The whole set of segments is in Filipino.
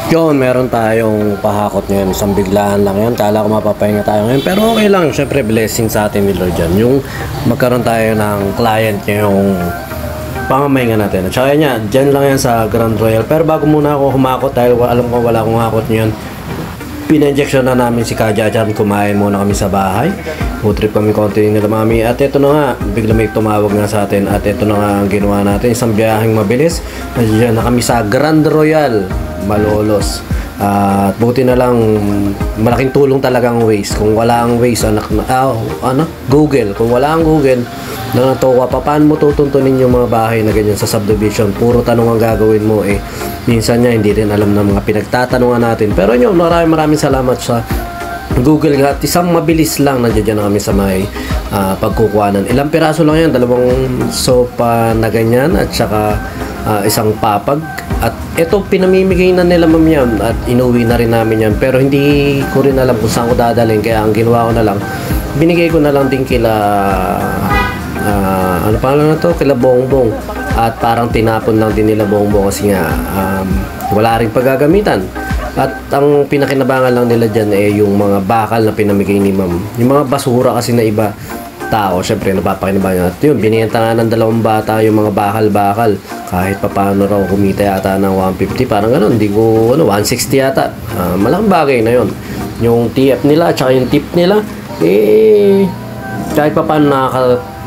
Yun, meron tayong pahakot ngayon. Isang biglaan lang yan. Kala ko mapapahinga tayo ngayon. Pero okay lang. Siyempre, blessing sa atin ni Lord yan. Yung magkaroon tayo ng client yung pangamahinga natin. At saka yan, dyan lang yan sa Grand Royal. Pero bago muna ako humakot, dahil alam ko wala akong hakot ngayon, pina-injection na namin si Kajajan. Kumain muna kami sa bahay. Food trip kami konti nila mami. At ito na nga, bigla may tumawag nga sa atin. At ito na nga ang ginawa natin. Isang biyaheng mabilis. Nandiyan na kami sa Grand Royal, Malolos. At buti na lang, malaking tulong talaga ang Waze. Kung wala ang Waze, Google. Kung wala ang Google, nanatoka pa, paano mo tutuntunin yung mga bahay na ganyan sa subdivision? Puro tanong ang gagawin mo eh. Minsan niya hindi rin alam ng mga pinagtatanungan natin. Pero yun, maraming salamat sa Google nga. At isang mabilis lang, nandiyan na kami sa may pagkukuhanan. Ilang piraso lang yan, 2 sopa na ganyan at saka isang papag. At ito pinamimigay na nila ma'am yan at inuwi na rin namin yan. Pero hindi ko rin alam kung saan ko dadalhin, kaya ang ginawa ko na lang, binigay ko na lang din kila ano pangalan na to, kila Bongbong. At parang tinapon lang din nila Bongbong kasi nga wala rin paggagamitan. At ang pinakinabangan lang nila dyan eh yung mga bakal na pinamigay ni ma'am. Yung mga basura kasi na iba tao, syempre napapakinabangan. At yun, binenta nga ng 2 bata yung mga bakal-bakal. Kahit pa paano raw kumita yata ng 150, parang gano'n, hindi ko, 160 yata. Malaking bagay na yun. Yung TF nila, tsaka yung tip nila, eh, kahit pa paano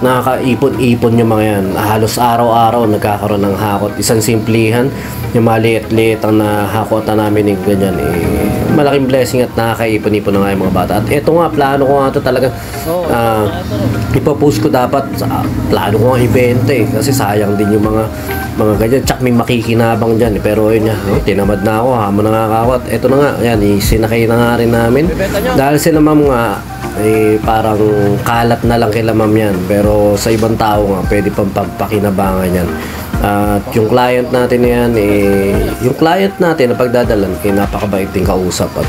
nakakaipon-ipon yung mga yan. Halos araw-araw nagkakaroon ng hakot. Isang simplihan, yung maliit-liit ang nahakotan namin yung ganyan. Eh, malaking blessing at nakakaipon-ipon na nga yung mga bata. At eto nga, plano ko nga ito talaga. Ipapost ko dapat. Plano ko nga ibenta eh. Kasi sayang din yung mga ganyan. Tsak may makikinabang dyan eh. Pero yun tinamad na ako. Hamon na nga kakawat. Eto na nga. Yan, sinakay na nga rin namin. Dahil sila ma'am nga, eh, parang kalat na lang kila ma'am yan. Pero sa ibang tao nga, pwede pang pagpakinabangan yan. At yung client natin yan, eh, yung client natin na pagdadalan, eh, napakabait din kausap at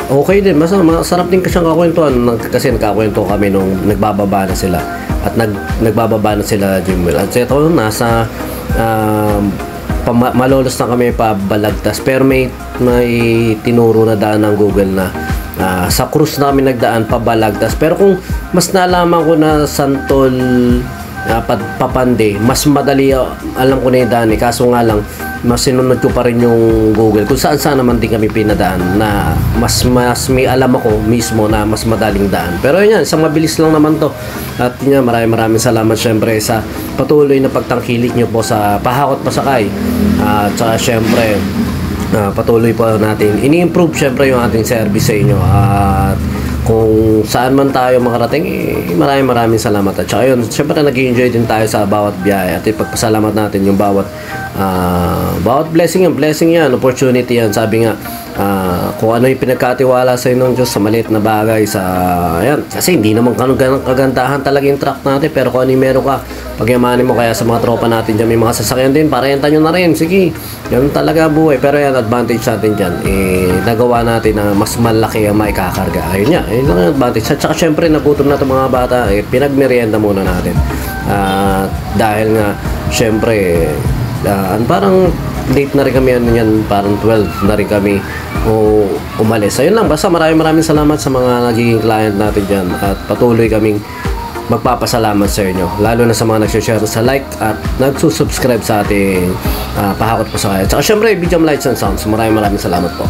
okay din. Masarap din kasi ang kakwentuhan kasi nagkakwento kami nung nagbababa na sila. At nagbababa na sila, Jimwell. At ito, nasa Malolos na kami pabalagtas. Pero may tinuro na daan ng Google na sa cruise na kami nagdaan pabalagtas. Pero kung mas nalaman ko na Santol Papande, mas madali alam ko na yung daan eh. Kaso nga lang, mas sinunod ko pa rin yung Google kung saan naman din kami pinadaan na mas may alam ako mismo na mas madaling daan. Pero yun yan, isang mabilis lang naman to. At yun yan, maraming salamat syempre sa patuloy na pagtangkilik nyo po sa pahakot pasakay. At saka syempre patuloy po natin ini-improve syempre yung ating service sa inyo. At kung saan man tayo makarating, eh, maraming salamat. At saka yun, syempre nag-enjoy din tayo sa bawat biyahe. At ipagpasalamat natin yung bawat blessing yan, opportunity yan. Sabi nga, kung ano yung pinagkatiwala sa inyo ng Diyos sa maliit na bagay, yan. Kasi hindi naman kagandahan talaga yung truck natin, pero kung ano yung meron ka, pagyamanin mo. Kaya sa mga tropa natin dyan, may mga sasakyan din, parenta nyo na rin, sige, yan talaga buhay. Pero yan, advantage natin dyan, eh, nagawa natin na mas malaki ang maikakarga. Ayun niya, yun lang ang advantage. At saka syempre, nagutom na itong mga bata, eh, pinagmerienda muna natin. Dahil nga, syempre, parang late na rin kami, parang 12 na rin kami umalis. Ayun lang, basta maraming salamat sa mga nagiging client natin dyan. At patuloy kaming magpapasalamat sa inyo, lalo na sa mga nagsishare sa like at nagsusubscribe sa ating pahakot po sa kaya. At saka syempre, Bijam Lights and Sounds, maraming salamat po.